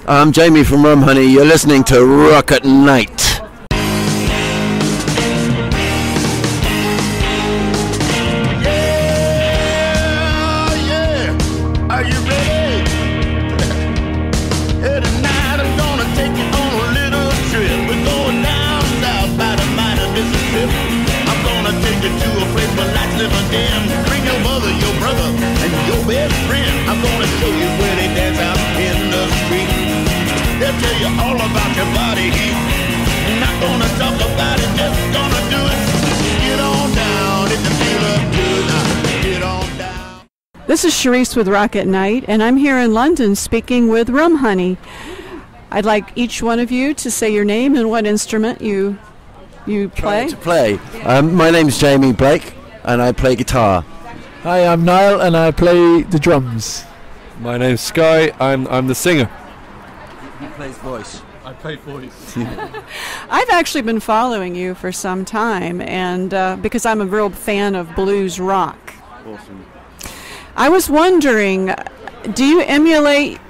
I'm Jamie from rumHoney. You're listening to Rock at Night. All about your body heat. Not gonna talk about it, just gonna do it. Get on down, if you feel up good, now get on down. This is Charisse with Rock at Night, and I'm here in London speaking with rumHoney. I'd like each one of you to say your name and what instrument you play. My name's Jamie Blake, and I play guitar. Hi, I'm Niall, and I play the drums. My name's Sky. I'm the singer. He plays voice. I play voice. I've actually been following you for some time, and because I'm a real fan of blues rock. Awesome. I was wondering, do you emulate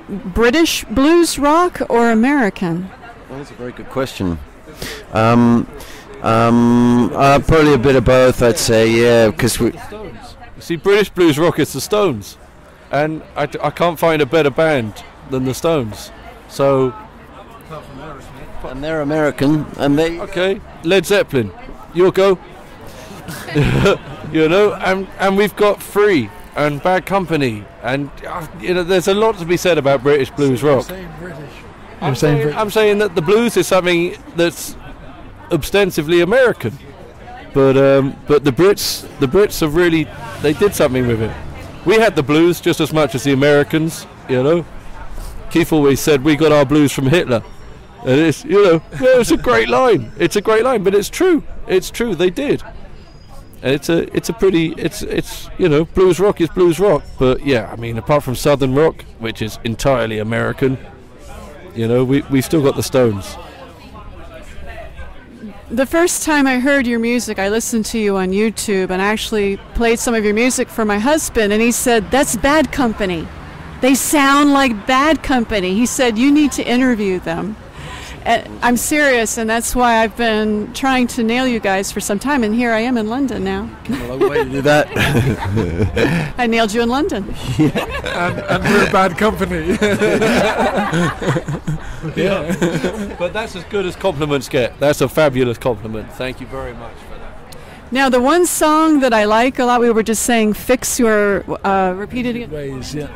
British blues rock or American? Well, that's a very good question. Probably a bit of both, I'd say, yeah, because we... You see, British blues rock is the Stones, and I can't find a better band than the Stones. So, and they're American, and they... Okay, Led Zeppelin, you'll go. You know, and we've got Free and Bad Company, and you know, there's a lot to be said about British blues rock. I'm saying that the blues is something that's ostensibly American, but the Brits have really, they did something with it. We had the blues just as much as the Americans, you know. Keith always said we got our blues from Hitler, and it's, you know, well, it's a great line. It's a great line, but it's true. It's true. They did. And it's you know, blues rock is blues rock. But yeah, I mean, apart from Southern rock, which is entirely American, you know, we still got the Stones. The first time I heard your music, I listened to you on YouTube and actually played some of your music for my husband, and he said, "That's Bad Company. They sound like Bad Company." He said, "You need to interview them." And I'm serious, and that's why I've been trying to nail you guys for some time, and here I am in London now. Come a long way to do that. I nailed you in London. And we're Bad Company. Yeah. But that's as good as compliments get. That's a fabulous compliment. Thank you very much for that. Now, the one song that I like a lot, we were just saying, "Fix Your," repeat it again. Ways, yeah.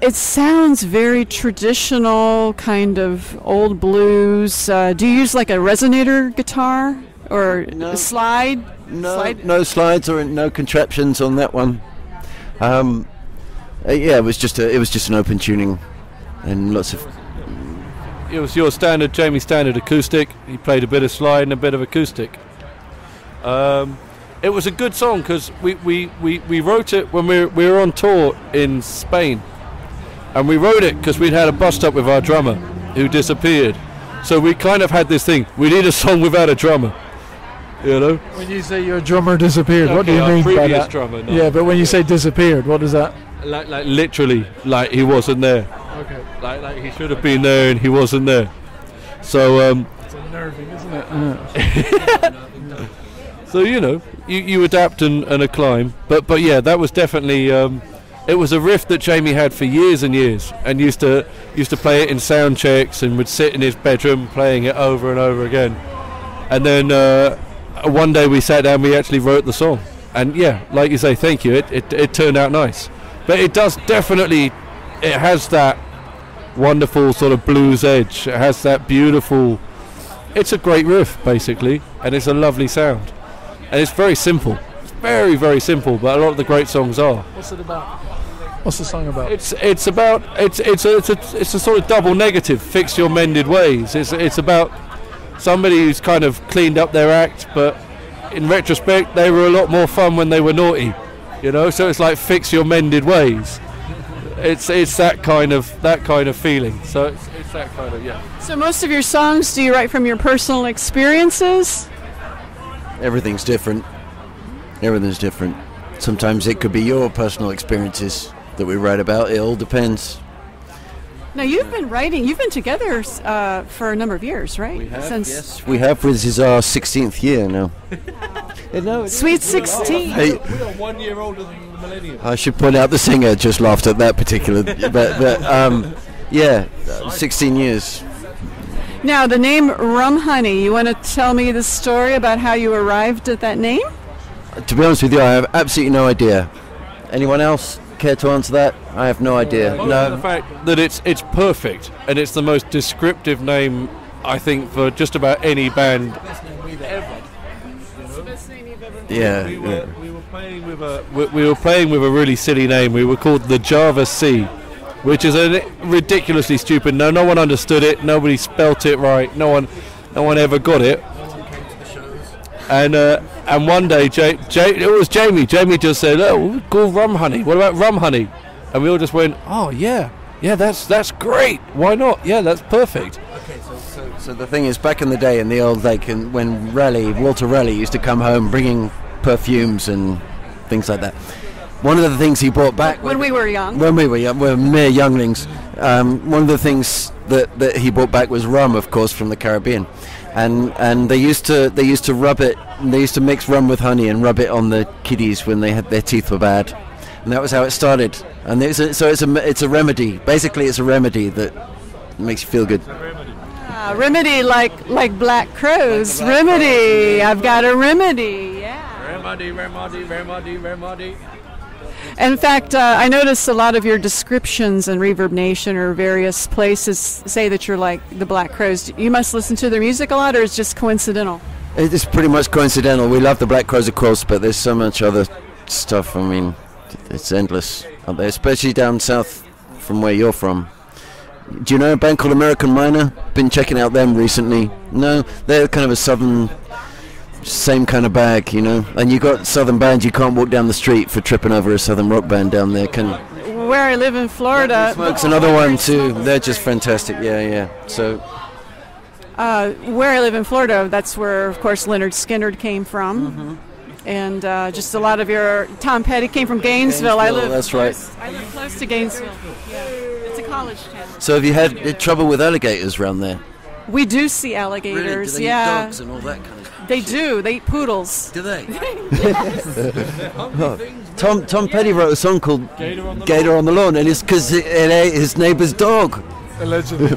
It sounds very traditional, kind of old blues. Do you use like a resonator guitar or a slide? No slides or no contraptions on that one. Yeah, it was just an open tuning, and lots of. It was your standard, Jamie standard acoustic. He played a bit of slide and a bit of acoustic. It was a good song because we wrote it when we were on tour in Spain. And we wrote it because we'd had a bust-up with our drummer who disappeared. So we kind of had this thing, we need a song without a drummer, you know? When you say your drummer disappeared, what do you mean by that? Drummer, no. Yeah, but when you say disappeared, what is that? Like literally, like he wasn't there. Okay. Like he should have been there and he wasn't there. So, it's unnerving, isn't it? So, you know, you adapt and acclimb. But yeah, that was definitely... it was a riff that Jamie had for years and years, and used to play it in sound checks, and would sit in his bedroom playing it over and over again. And then one day we sat down, we actually wrote the song, and yeah, like you say, thank you. It turned out nice, but it does definitely. It has that wonderful sort of blues edge. It has that beautiful. It's a great riff, basically, and it's a lovely sound, and it's very simple. It's very, very simple, but a lot of the great songs are. What's it about? What's the song about? It's a sort of double negative. Fix your mended ways. It's about somebody who's kind of cleaned up their act, but in retrospect, they were a lot more fun when they were naughty. You know, so it's like fix your mended ways. It's that kind of feeling. So it's that kind of So most of your songs, do you write from your personal experiences? Everything's different. Everything's different. Sometimes it could be your personal experiences that we write about. It all depends. Now you've been writing. You've been together for a number of years, right? We have, yes. We have. This is our 16th year now. Sweet 16. Hey, We are 1 year older than the millennium. I should point out the singer just laughed at that particular, but yeah, 16 years. Now the name rumHoney. You want to tell me the story about how you arrived at that name? To be honest with you, I have absolutely no idea. Anyone else care to answer that? I have no idea. No. The fact that it's perfect, and it's the most descriptive name, I think, for just about any band ever. Yeah. We were playing with a really silly name. We were called the Java Sea, which is a ridiculously stupid. No one understood it. Nobody spelt it right. No one ever got it. And one day, it was Jamie. Jamie just said, "Oh, we'll call rumHoney. What about rumHoney?" And we all just went, "Oh yeah, that's great. Why not? Yeah, that's perfect." Okay, so the thing is, back in the day, in the old when Walter Raleigh used to come home bringing perfumes and things like that. One of the things he brought back when we were young. When we were mere younglings. One of the things that he brought back was rum, of course, from the Caribbean. And they used to rub it. They used to mix rum with honey and rub it on the kiddies when their teeth were bad, and that was how it started. And it's a remedy. Basically, it's a remedy that makes you feel good. Remedy like black crows. Remedy. I've got a remedy. Yeah. Remedy. In fact, I noticed a lot of your descriptions in Reverb Nation or various places say that you're like the Black Crows. You must listen to their music a lot, or it's just coincidental? It's pretty much coincidental. We love the Black Crows, of course, but there's so much other stuff. I mean, it's endless up there, especially down south from where you're from. Do you know a band called American Miner? Been checking out them recently. No, they're kind of a southern... same kind of bag, you know. And you got southern bands, you can't walk down the street for tripping over a southern rock band down there, can you? Where I live in Florida. Smoke's another one too. They're just fantastic. Yeah. So where I live in Florida, that's where, of course, Leonard Skinner came from. And just a lot of your... Tom Petty came from Gainesville. That's right. I live close to Gainesville. Yeah. It's a college town. So have you had trouble with alligators around there? We do see alligators, Really? Do they eat dogs and all that kind of They shit? do. They eat poodles. Do they? Tom Petty wrote a song called Gator on the Lawn, and it's because it ate his neighbour's dog. Allegedly.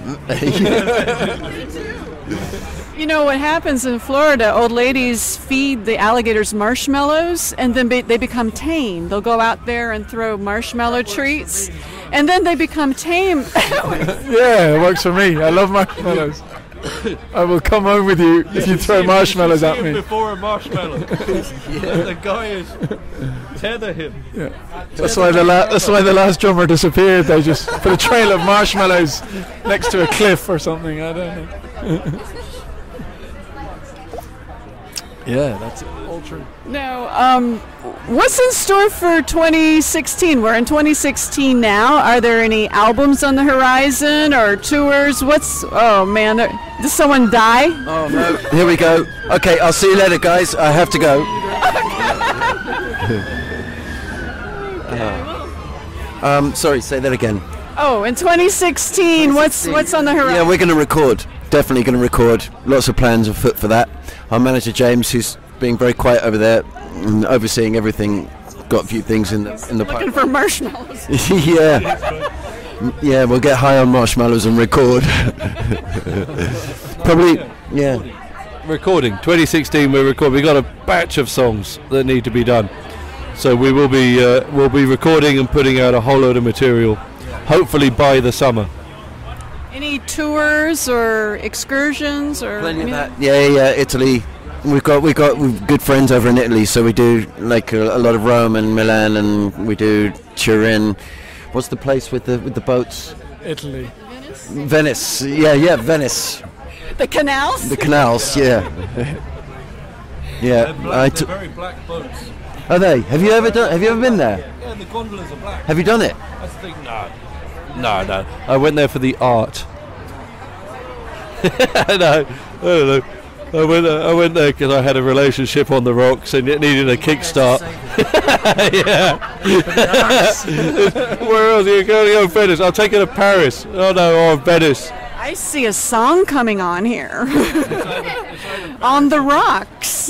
You know what happens in Florida? Old ladies feed the alligators marshmallows, and then they become tame. They'll go out there and throw marshmallow treats, and then they become tame. Yeah, it works for me. I love marshmallows. I will come home with you if you throw marshmallows at me. Before a marshmallow. The guy is tether him. Yeah. That's why the last drummer disappeared. They just put a trail of marshmallows next to a cliff or something. I don't know. Yeah, that's all true. Now, what's in store for 2016? We're in 2016 now. Are there any albums on the horizon or tours? Oh man, did someone die? Oh no, here we go. Okay, I'll see you later, guys. I have to go. Sorry, say that again. Oh, in 2016, what's on the horizon? Yeah, we're going to record. Definitely going to record. Lots of plans afoot for that. Our manager James, who's being very quiet over there, overseeing everything, got a few things in the looking pipe. for marshmallows. Yeah, we'll get high on marshmallows and record. Probably, yeah. Recording 2016. We're recording. We got a batch of songs that need to be done, so we will be we'll be recording and putting out a whole load of material, hopefully by the summer. Any tours or excursions or? Plenty of that. Yeah. Italy. We've got good friends over in Italy, so we do like a lot of Rome and Milan, and we do Turin. What's the place with the boats? Italy. Venice. Yeah, Venice. The canals. The canals, yeah. Yeah. They're very black boats. Are they? Have you ever been there? Yeah, the gondolas are black. Have you done it? That's the thing. No. I went there for the art. No, I don't know. I went there because I had a relationship on the rocks and it needed a kickstart. Yeah. Where else are you going to go? Venice. I'll take you to Paris. Oh no, or Venice. I see a song coming on here. On the rocks.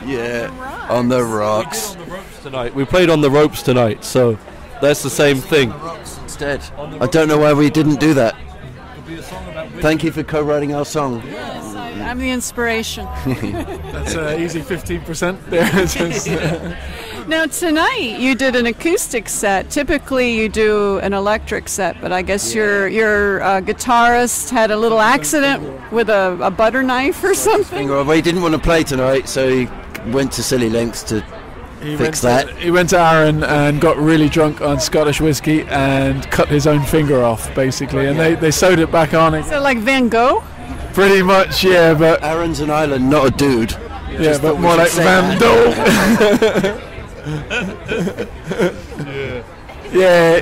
Yeah, on the rocks. Tonight we played on the ropes tonight, so that's the same thing. Instead, I don't know why we didn't do that. Thank you for co-writing our song. Yes, I'm the inspiration. That's easy 15% there. Now tonight you did an acoustic set. Typically you do an electric set, but I guess your guitarist had a little accident with a butter knife or something. Well, he didn't want to play tonight, so he went to silly lengths to fix that. He went to Aaron and got really drunk on Scottish whiskey and cut his own finger off, basically, and they sewed it back on. Is it like Van Gogh? Pretty much, yeah, but Aaron's an island, not a dude. yeah, but more like Van Gogh. Yeah,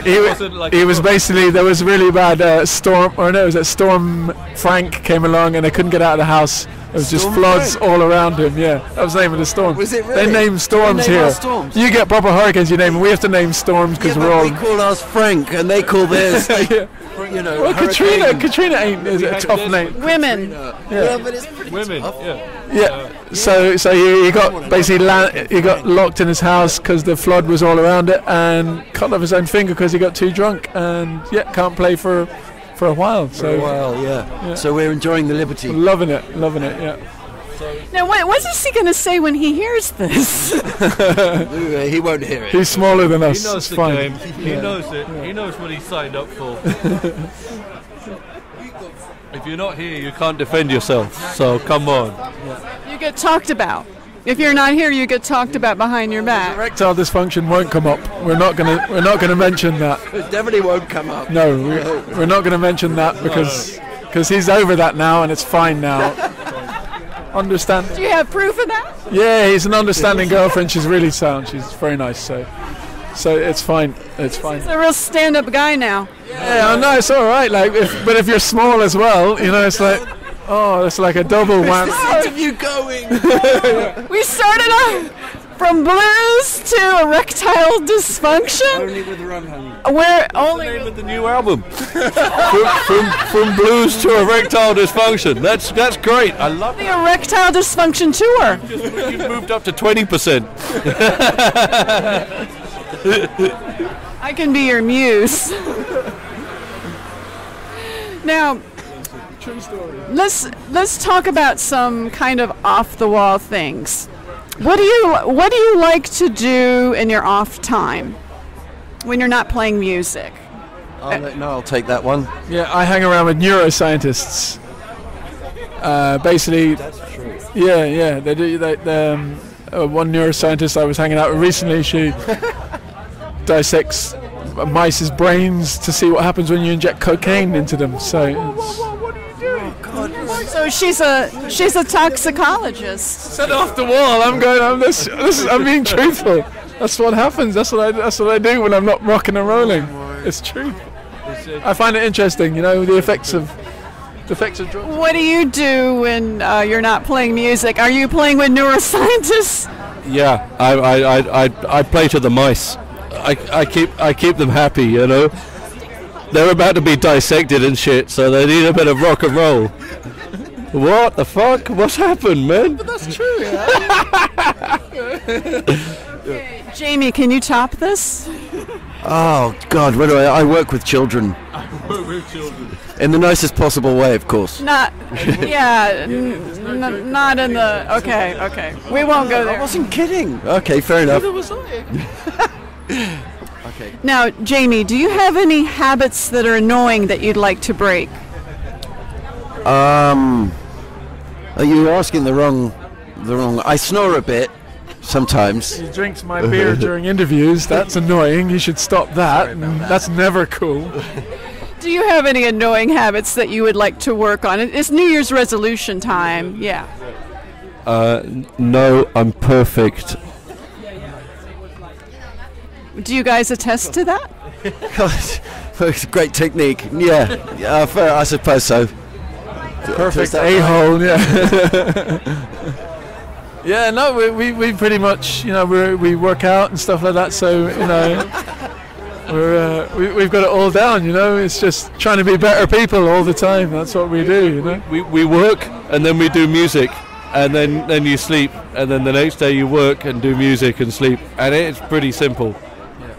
he was basically, there was a really bad storm, or no, it was a Storm Frank came along and they couldn't get out of the house. There was just floods all around him, yeah. That was the name of the storm. Was it really? They name storms They name here. our storms? You get proper hurricanes, you name them. We have to name storms because we're all... we call ours Frank, and they call theirs, Yeah. you know, Well, hurricane. Katrina ain't is a tough name. Women. Yeah, but it's pretty Women, tough. Yeah. So he got basically he got locked in his house because the flood was all around it, and cut off his own finger because he got too drunk, and can't play for a while. So Well, yeah. So we're enjoying the liberty. loving it, yeah. Now what's he going to say when he hears this? He won't hear it. He's smaller than us. He knows It's the fine. game. He knows it. He knows what he signed up for. If you're not here, you can't defend yourself. So come on. You get talked about. If you're not here, you get talked about behind your back. Erectile dysfunction won't come up. We're not gonna mention that. It definitely won't come up. No, we're not gonna mention that because he's over that now and it's fine now. Understand? Do you have proof of that? Yeah, he's an understanding girlfriend. She's really sound. She's very nice. So it's fine. It's fine. He's a real stand-up guy now. Yeah, I know it's all right. But if you're small as well, it's like, it's like a double whammy. This interview going. We started off from blues to erectile dysfunction. Only with rumHoney. We're only Name of the new album. from blues to erectile dysfunction. That's great. I love the erectile dysfunction tour. it. You've moved up to 20%. I can be your muse. Now, let's talk about some kind of off-the-wall things. What do you like to do in your off time when you're not playing music? I'll take that one. Yeah, I hang around with neuroscientists. Basically, That's true. yeah. They do. One neuroscientist I was hanging out with recently, she dissects mice's brains to see what happens when you inject cocaine into them. So. So she's a toxicologist. Set off the wall. I'm being truthful. That's what happens. That's what I do when I'm not rocking and rolling. It's true. I find it interesting, the effects of drugs. What do you do when you're not playing music? Are you playing with neuroscientists? Yeah, I play to the mice. I keep them happy. They're about to be dissected and shit, so they need a bit of rock and roll. What the fuck? What's happened, man? But that's true. Jamie, can you top this? Oh God, what do I work with children. In the nicest possible way, of course. Not in the. Okay. We won't go I there. wasn't kidding. Okay, fair enough. Okay. Now, Jamie, do you have any habits that are annoying that you'd like to break? Are you asking the wrong? I snore a bit sometimes. He drinks my beer during interviews. That's annoying. You should stop that. That's never cool. Do you have any annoying habits that you would like to work on? It's New Year's resolution time. Yeah. No, I'm perfect. Do you guys attest to that? It's a great technique. Yeah, I suppose so. Perfect a-hole, yeah. Yeah, no, we pretty much, you know, we work out and stuff like that. So, you know, we've got it all down. You know, it's just trying to be better people all the time. That's what we do. You know, we work and then we do music, and then you sleep, and then the next day you work and do music and sleep, and it's pretty simple.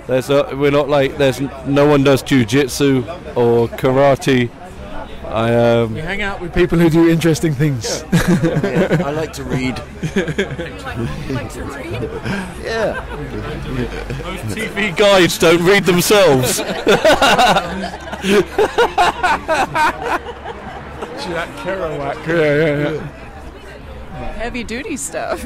We're not like no one does jiu-jitsu or karate. We hang out with people who do interesting things. Yeah, I like to read. Yeah. Most TV guides don't read themselves. Jack Kerouac. Yeah. Heavy duty stuff.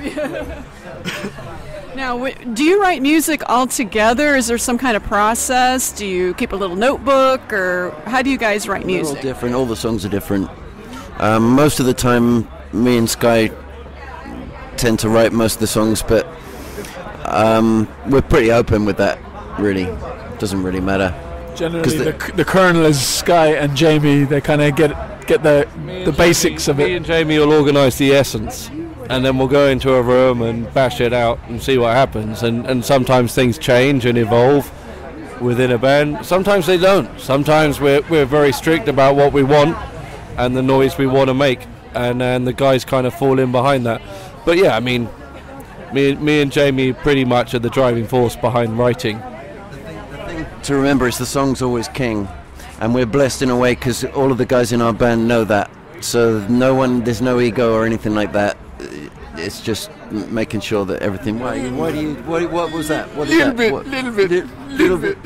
Now, do you write music all together? Is there some kind of process? Do you keep a little notebook, or how do you guys write music? They're all different. All the songs are different. Most of the time, me and Sky tend to write most of the songs, but we're pretty open with that. Really, doesn't really matter. Generally, the Colonel is Sky and Jamie. They kind of get the basics of it. Me and Jamie will organise the essence, and then we'll go into a room and bash it out and see what happens. And sometimes things change and evolve within a band. Sometimes they don't. Sometimes we're very strict about what we want and the noise we want to make, and the guys kind of fall in behind that. But yeah, I mean, me and Jamie pretty much are the driving force behind writing. The thing to remember is the song's always king, and we're blessed in a way because all of the guys in our band know that. So there's no ego or anything like that. It's just making sure that everything. What was that? What is Little that? Little bit.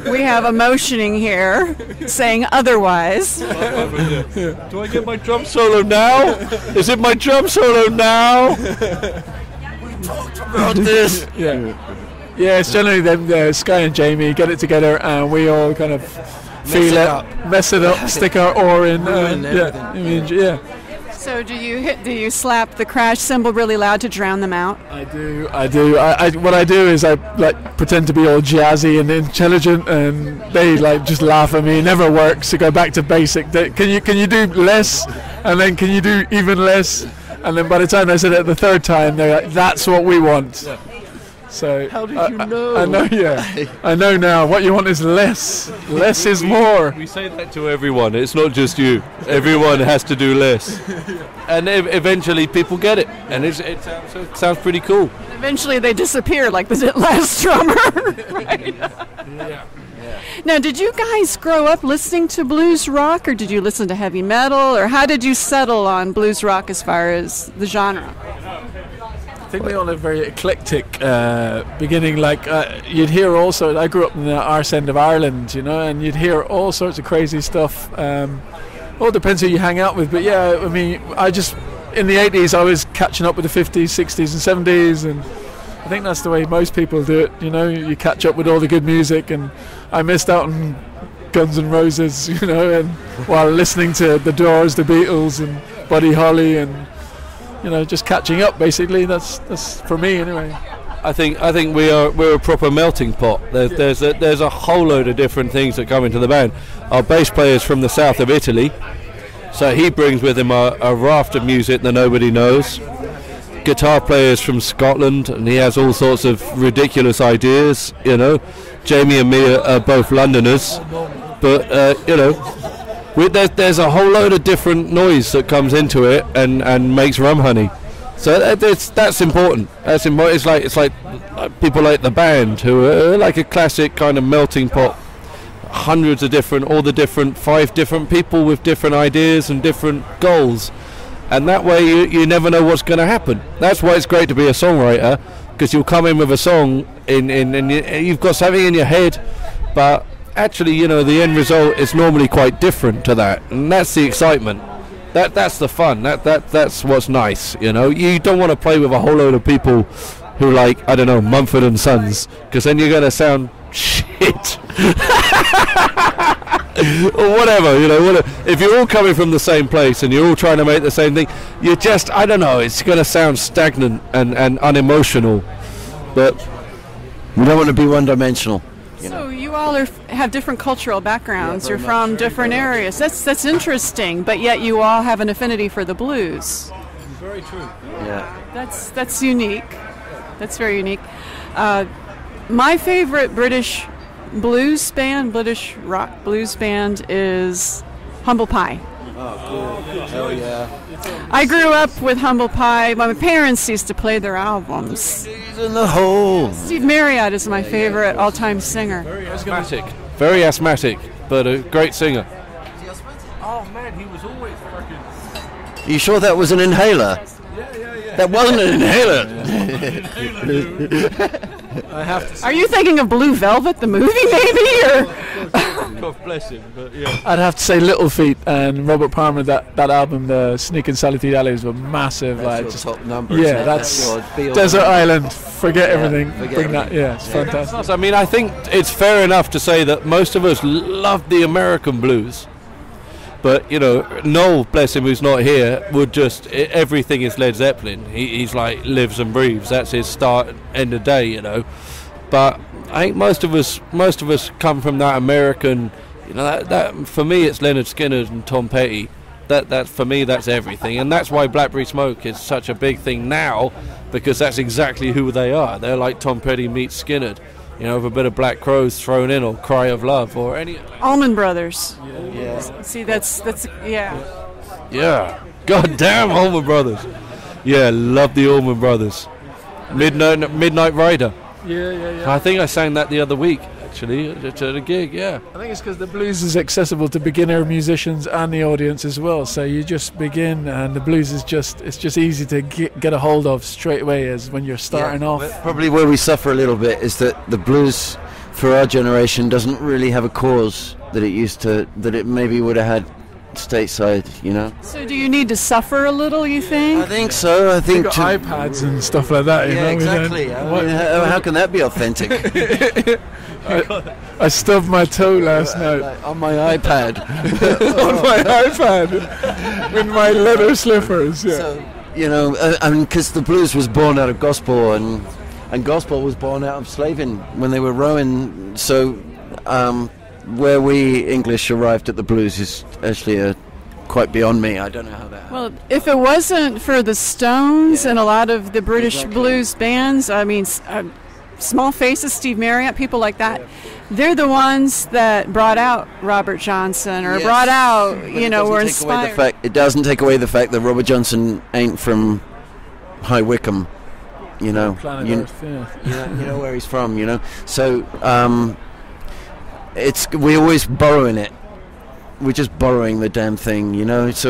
We have a motioning here saying otherwise. Do I get my drum solo now? Is it my drum solo now? We talked about this. Yeah, it's generally them, Sky and Jamie, get it together, and we all kind of mess it up, stick our oar in. Yeah. So do you slap the crash cymbal really loud to drown them out? I do. What I do is I like pretend to be all jazzy and intelligent, and they like just laugh at me. It never works. So go back to basic. Can you do less, and then can you do even less, and then by the time I said it the third time, they're like, "That's what we want." Yeah. So how did you know? I know. Yeah, I know now. What you want is less. Less is more. We say that to everyone. It's not just you. Everyone has to do less, and eventually people get it, and it sounds pretty cool. Eventually they disappear like the last drummer. Right? Yeah. Now, did you guys grow up listening to blues rock, or did you listen to heavy metal, or how did you settle on blues rock as far as the genre? I think we all have very eclectic beginning. Like you'd hear also. I grew up in the arse end of Ireland, you know, and you'd hear all sorts of crazy stuff. All depends who you hang out with, but yeah, I mean, in the 80s I was catching up with the 50s, 60s, and 70s, and I think that's the way most people do it. You know, you catch up with all the good music, and I missed out on Guns N' Roses, you know, and while listening to the Doors, the Beatles, and Buddy Holly, and you know, just catching up. Basically, that's for me anyway. I think we're a proper melting pot. There's a whole load of different things that come into the band. Our bass player's from the south of Italy, so he brings with him a raft of music that nobody knows. Guitar player's from Scotland, and he has all sorts of ridiculous ideas. You know, Jamie and me are both Londoners, but you know, there's a whole load of different noise that comes into it and makes rumHoney. So that's important. That's important. It's like people like the band who are like a classic kind of melting pot. Hundreds of different, all the different 5 different people with different ideas and different goals, and that way you never know what's going to happen. That's why it's great to be a songwriter, because you'll come in with a song and you've got something in your head, but actually, you know, the end result is normally quite different to that, and that's the excitement. That's the fun. That's what's nice. You know, you don't want to play with a whole load of people who like, I don't know, Mumford and Sons, because then you're going to sound shit. Or whatever, you know. If you're all coming from the same place and you're all trying to make the same thing, you're just, I don't know, it's going to sound stagnant and unemotional. But we don't want to be one-dimensional. So you all have different cultural backgrounds. You're from different areas. That's interesting, but yet you all have an affinity for the blues. Very true. Yeah. That's unique. That's very unique. My favorite British blues band, British rock blues band, is Humble Pie. Hell yeah. I grew up with Humble Pie. My parents used to play their albums. He's in the hole. Steve Marriott is my favorite all-time singer. Very asthmatic, but a great singer. Oh man, he was always fucking. You sure that was an inhaler? Yeah. That wasn't an inhaler. I have to. Are you thinking of Blue Velvet, the movie, maybe? Or God bless him, but yeah. I'd have to say Little Feet and Robert Palmer. That album, the Sneak and Sally Through the Alleys, were massive. That's Like just top number. yeah, that's Desert Island. Forget everything. forget Bring that. everything. Yeah, it's fantastic. I mean, I think it's fair enough to say that most of us love the American blues. But, you know, Noel, bless him, who's not here, would just, everything is Led Zeppelin. He's like, lives and breathes. That's his start, end of day, you know. But I think most of us come from that American, you know, that for me, it's Leonard Skinner and Tom Petty. That for me, that's everything. And that's why Blackberry Smoke is such a big thing now, because that's exactly who they are. They're like Tom Petty meets Skinner. You know, with a bit of Black Crowes thrown in, or Cry of Love, or any. Allman Brothers. Yeah. See, that's yeah. Yeah. God damn, Allman Brothers. Yeah, love the Allman Brothers. Midnight Rider. Yeah. I think I sang that the other week, actually, at a gig, yeah. I think it's because the blues is accessible to beginner musicians and the audience as well. So you just begin, and the blues is it's just easy to get a hold of straight away as when you're starting off. Probably where we suffer a little bit is that the blues for our generation doesn't really have a cause that it used to, that it maybe would have had stateside, you know. So do you need to suffer a little, you think? I think so. I You've think got iPads and stuff like that. You yeah, know? exactly. I mean, how can that be authentic? I stubbed my toe last night Like, on my iPad. on my iPad with my leather slippers. Yeah. So, you know, I mean, because the blues was born out of gospel, and gospel was born out of slaving when they were rowing. So, where we English arrived at the blues is actually quite beyond me. I don't know how that happened. Well, if it wasn't for the Stones and a lot of the British blues bands, I mean, Small Faces, Steve Marriott, people like that, they're the ones that brought out Robert Johnson or Yes. brought out, But you it know, doesn't were take away inspired. it doesn't take away the fact that Robert Johnson ain't from High Wycombe, you know. Planet You- Earth, yeah. you know where he's from, you know. So we're always borrowing it. We're just borrowing the damn thing, you know. So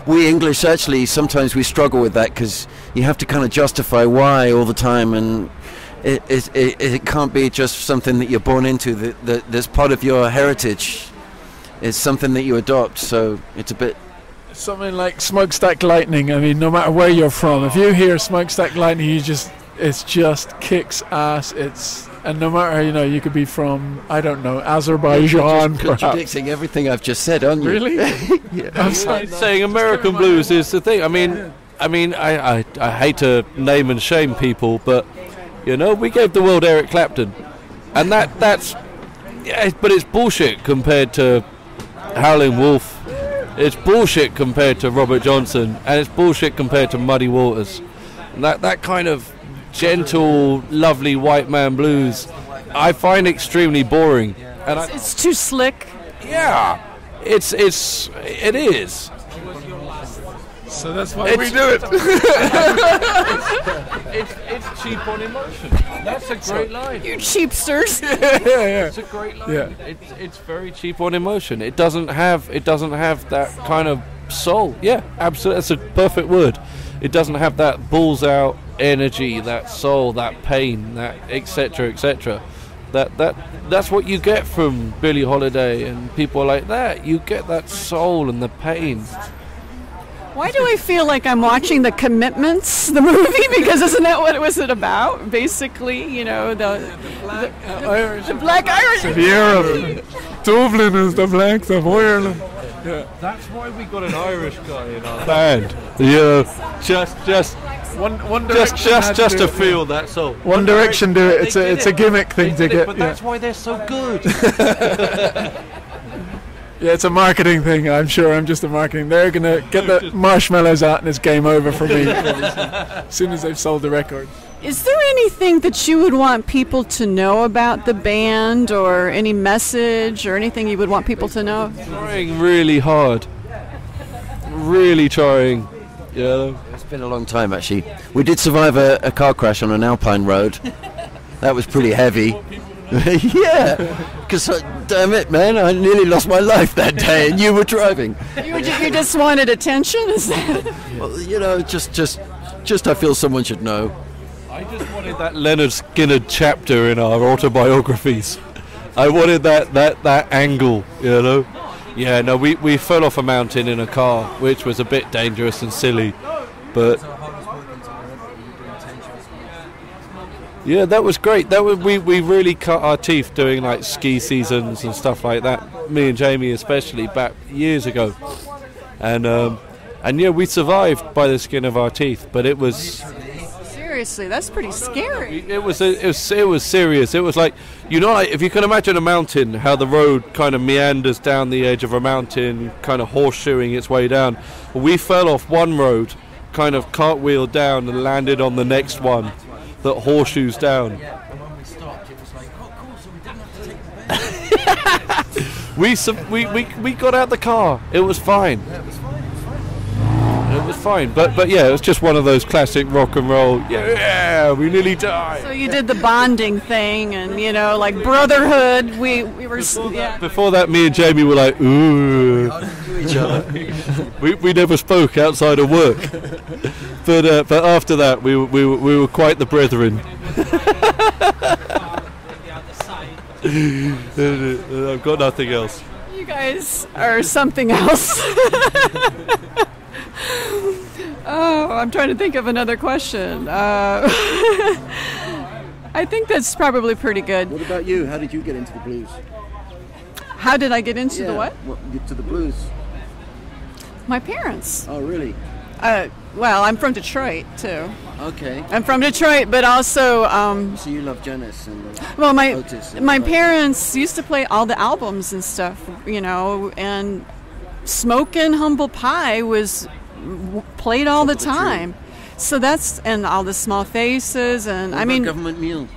we English actually sometimes we struggle with that because you have to kind of justify why all the time, and it can't be just something that you're born into. That's part of your heritage. It's something that you adopt. So it's a bit. Something like Smokestack Lightning. I mean, no matter where you're from, if you hear Smokestack Lightning, it just kicks ass. And no matter, you know, you could be from, I don't know, Azerbaijan, Just perhaps. contradicting everything I've just said, aren't you? Really? Yeah. I'm sorry. Saying American blues is the thing. I mean, I hate to name and shame people, but you know, we gave the world Eric Clapton, and that's yeah, but it's bullshit compared to Howlin' Wolf. It's bullshit compared to Robert Johnson, and it's bullshit compared to Muddy Waters. And that kind of gentle, lovely white man blues, I find extremely boring. And It's too slick. yeah, it is. So that's why we do it. It's cheap on emotion. That's a great line. You cheapsters. It's a great line. Yeah. It's very cheap on emotion. It doesn't have that kind of soul. Yeah, absolutely. That's a perfect word. It doesn't have that balls out energy, that soul, that pain, that etc. etc. That's what you get from Billie Holiday and people like that. You get that soul and the pain. Why do I feel like I'm watching The Commitments, the movie? Because isn't that what it was about? Basically, you know, the Black Irish. Europe. Dublin is the blacks of Ireland. That's why we got an Irish guy in our band. Yeah, just One Direction to feel that soul. One Direction do it. It's a gimmick thing to get. But that's why they're so good. Yeah, it's a marketing thing. I'm sure I'm just a marketing. They're gonna get the marshmallows out and it's game over for me as soon as they've sold the record. Is there anything that you would want people to know about the band, or any message or anything you would want people to know? Trying really hard. Really trying. Yeah. It's been a long time, actually. We did survive a car crash on an Alpine road. That was pretty heavy. Yeah, because damn it, man, I nearly lost my life that day, and you were driving. You just wanted attention, is that? Well, you know, just I feel someone should know. I just wanted that Leonard Skinner chapter in our autobiographies. I wanted that angle, you know. Yeah, no, we fell off a mountain in a car, which was a bit dangerous and silly, but. Yeah, that was great. We really cut our teeth doing like ski seasons and stuff like that. Me and Jamie especially back years ago, and yeah, we survived by the skin of our teeth. But it was Seriously, that's pretty scary. it was serious. It was like, you know, like if you can imagine a mountain, how the road kind of meanders down the edge of a mountain, kind of horseshoeing its way down. Well, we fell off one road, kind of cartwheeled down and landed on the next one that horseshoes down. We got out the car. It was fine. It was fine. But yeah, it was just one of those classic rock and roll. Yeah, we nearly died. So you did the bonding thing, and you know, like brotherhood. We were Before that, me and Jamie were like, ooh. Each other. we never spoke outside of work. But after that, we were quite the brethren. I've got nothing else. You guys are something else. Oh, I'm trying to think of another question. I think that's probably pretty good. What about you? How did you get into the blues? How did I get into the what? Get to the blues. My parents. Oh, really? Well, I'm from Detroit too. Okay. I'm from Detroit, but also. So you love Janis and Well, Otis and my parents used to play all the albums and stuff, you know, and Smokin' Humble Pie was played all the time. So that's, and all the Small Faces, and What I about mean, Government Mule.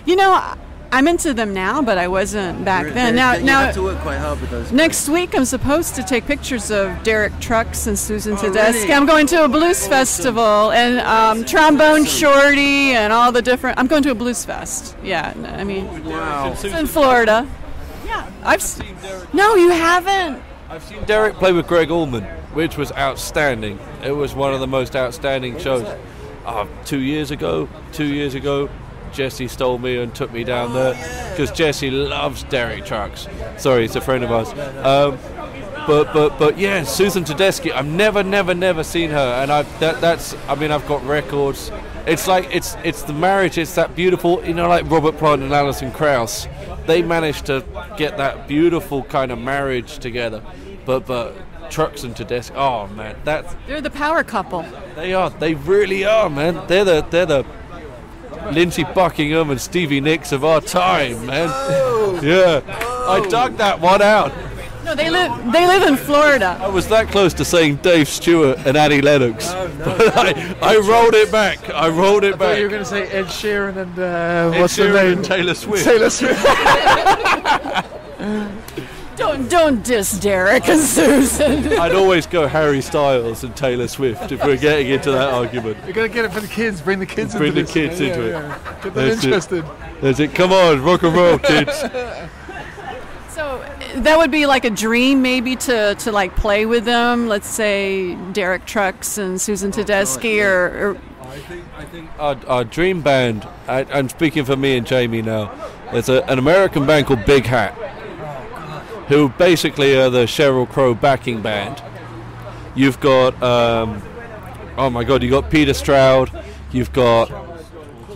you know, I'm into them now, but I wasn't back then. You Now, have to work quite hard with those. next week I'm supposed to take pictures of Derek Trucks and Susan Tedeschi. really? I'm going to a blues festival, and Trombone Shorty and all the different. I'm going to a blues fest. Yeah, I mean, Wow. it's in Florida. Yeah, No, you haven't. I've seen Derek play with Greg Allman, which was outstanding. It was one of the most outstanding shows. 2 years ago, Jesse stole me and took me down there because Jesse loves Derek Trucks. Sorry, it's a friend of ours. But yeah, Susan Tedeschi. I've never seen her, and I've got records. It's like it's the marriage. It's that beautiful, you know, like Robert Plant and Alison Krauss. They managed to get that beautiful kind of marriage together. But Trucks and Tedeschi. Oh man, They're the power couple. they are. They really are, man. They're the Lindsey Buckingham and Stevie Nicks of our time, man. Yeah, I dug that one out. No, they live in Florida. I was that close to saying Dave Stewart and Annie Lennox, but I rolled it back. I rolled it I thought back. you were going to say Ed Sheeran and Ed what's her Sheeran name? and Taylor Swift. Taylor Swift. Don't diss Derek and Susan. I'd always go Harry Styles and Taylor Swift if we're getting into that argument. You got to get it for the kids. Bring the kids Bring into the this. kids into it. Get them That's it. interested. There's it. Come on, rock and roll, kids. So that would be like a dream, maybe to like play with them. Let's say Derek Trucks and Susan Tedeschi, or I think our dream band. I'm speaking for me and Jamie now. There's an American band called Big Hat, who basically are the Sheryl Crow backing band. You've got, oh my God, you've got Peter Stroud. You've got,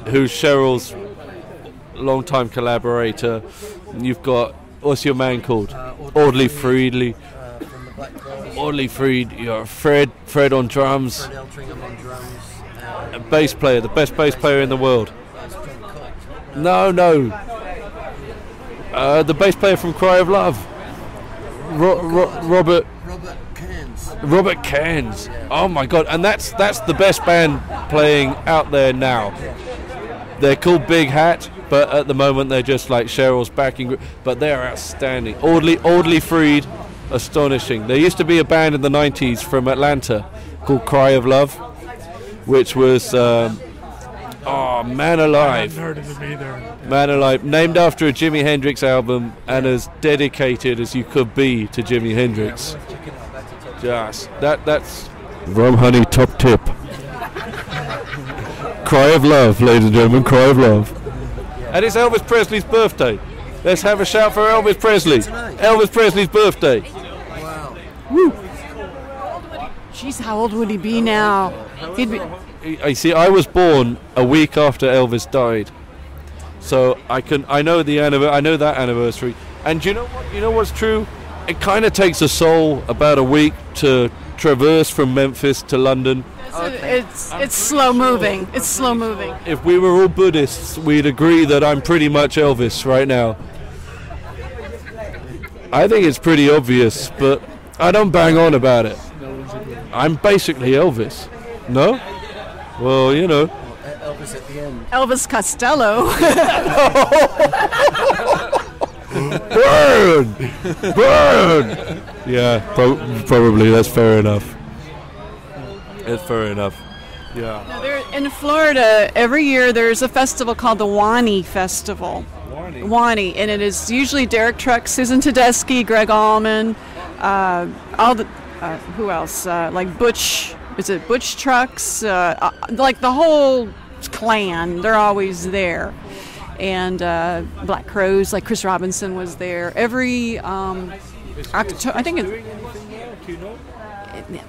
who's Cheryl's longtime collaborator. You've got, what's your man called? Audley Freedley. Audley Freed. You're Fred on drums. A bass player, the best bass player in the world. No. The bass player from Cry of Love. Robert Cairns. Robert Cairns. Oh my God! And that's the best band playing out there now. They're called Big Hat, but at the moment they're just like Cheryl's backing group. But they're outstanding. Audley Freed, astonishing. There used to be a band in the 90s from Atlanta called Cry of Love, which was Man Alive. I haven't heard of them either. Man Alive, named after a Jimi Hendrix album and as dedicated as you could be to Jimi Hendrix. Just that's rumHoney top tip. Cry of Love, ladies and gentlemen, Cry of Love. And it's Elvis Presley's birthday. Let's have a shout for Elvis Presley. Elvis Presley's birthday. Wow. Woo. Jeez, how old would he be now? He'd be. I see. I was born a week after Elvis died, so I know that anniversary. And you know what? You know what's true? It kind of takes a soul about a week to traverse from Memphis to London. It's slow moving. It's slow moving. If we were all Buddhists, we'd agree that I'm pretty much Elvis right now. I think it's pretty obvious, but I don't bang on about it. I'm basically Elvis. No? Well, you know. Elvis at the end. Elvis Costello. Burn! Yeah, probably. That's fair enough. It's fair enough. Yeah. Now, in Florida, every year there's a festival called the rumHoney Festival. rumHoney, and it is usually Derek Trucks, Susan Tedeschi, Greg Allman, who else? Like Butch. Is it Butch Trucks? Like the whole clan. They're always there. And Black Crowes, like Chris Robinson was there. Every October, I think it's.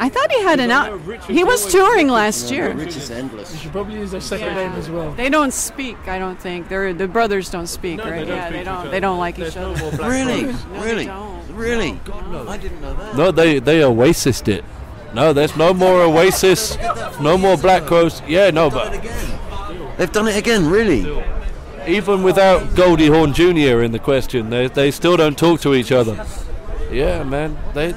I thought he had an out. He was touring last year. Rich is endless. You should probably use their second name as well. They don't speak. I don't think. The brothers don't speak, right? They don't like each other. Really? No, Really? they don't. Really? God, no. I didn't know that. No, they Oasis'd it. No, there's no more Oasis, no more Black Crowes. Yeah, no, but They've done it again, really? even without Goldie Hawn Jr. in the question, they still don't talk to each other. Yeah, man, they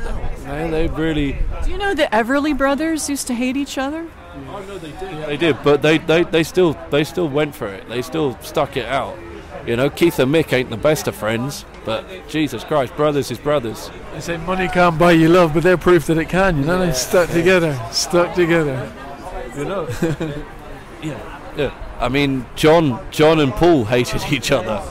really. Do you know the Everly brothers used to hate each other? Oh no, they did, but they still went for it. They still stuck it out. You know, Keith and Mick ain't the best of friends, but Jesus Christ, brothers is brothers. They say money can't buy you love, but they're proof that it can. You know, they stuck together. You know. Yeah. I mean, John and Paul hated each other.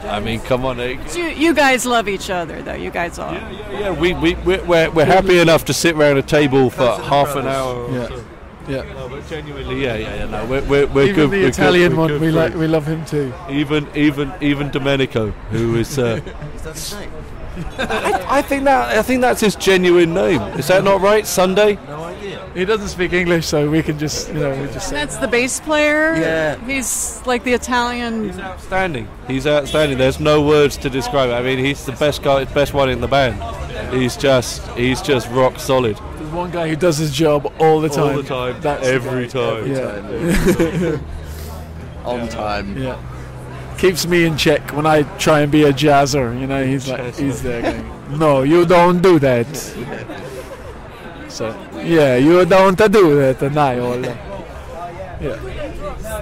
I mean, come on. You guys love each other, though. You guys all. Yeah. We're happy enough to sit around a table for half an hour. Or so. Yeah. No, but genuinely, yeah. No, we're Even good. the Italian one, we love him too. Even Domenico, who is. Is that his name? I think that's his genuine name. Is that not right? Sunday? No idea. He doesn't speak English, so we can just, we just say. That's the bass player. Yeah. He's like the Italian. He's outstanding. There's no words to describe it. I mean, he's the best guy, best one in the band. He's just rock solid. There's one guy who does his job all the time. All the time. That's every time. Yeah. On time. Yeah. Keeps me in check when I try and be a jazzer. You know, he's there going, no, you don't do that. So, yeah, you don't do that, and I all.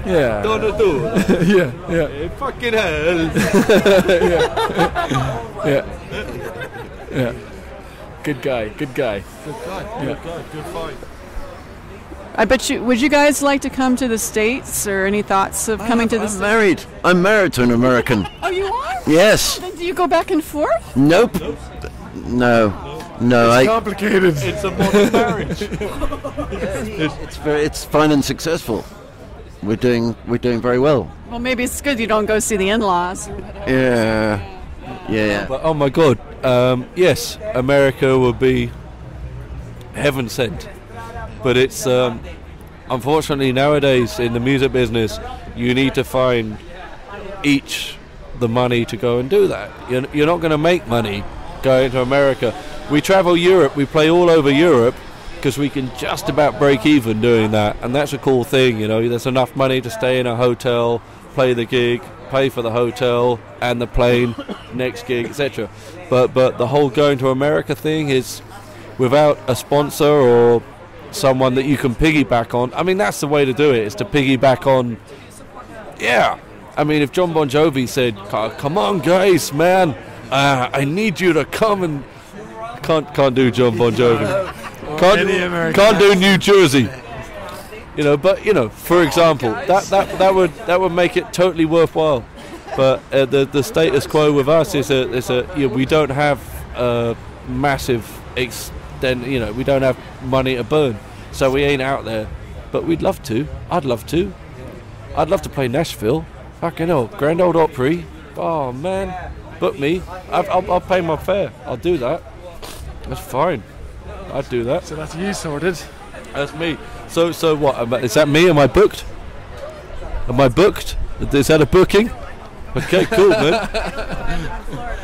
Yeah. Don't do it. Yeah. Hey, fucking hell. Yeah. Good guy. Good fight. I bet you. Would you guys like to come to the States, or any thoughts of coming to the States? I'm married to an American. Oh, you are? Yes. Then do you go back and forth? Nope. No. It's complicated. It's a modern marriage. It's fine and successful. We're doing very well. Well, maybe it's good you don't go see the in-laws. Yeah. But oh my God, yes, America would be heaven sent. But it's unfortunately nowadays in the music business, you need to find each the money to go and do that. You're not going to make money going to America. We travel Europe, we play all over Europe because we can just about break even doing that, and that's a cool thing. You know, there's enough money to stay in a hotel, play the gig, pay for the hotel and the plane, next gig, etc. But the whole going to America thing is without a sponsor or someone that you can piggyback on. I mean, that's the way to do it, is to piggyback on. Yeah, I mean, if John Bon Jovi said, "Come on, guys, man, I need you to come," and can't do John Bon Jovi, can't do New Jersey, you know. But you know, for example, that would make it totally worthwhile. But the status quo with us is we don't have a massive extent. You know, we don't have money to burn, so we ain't out there. But we'd love to. I'd love to play Nashville. Fucking hell, Grand Ole Opry. Oh man, book me. I'll pay my fare. I'll do that. That's fine. I'd do that. So that's you sorted. That's me. So what? Is that me? Am I booked? Am I booked? Is that a booking? Okay, cool, man.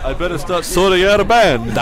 I better start sorting out a band.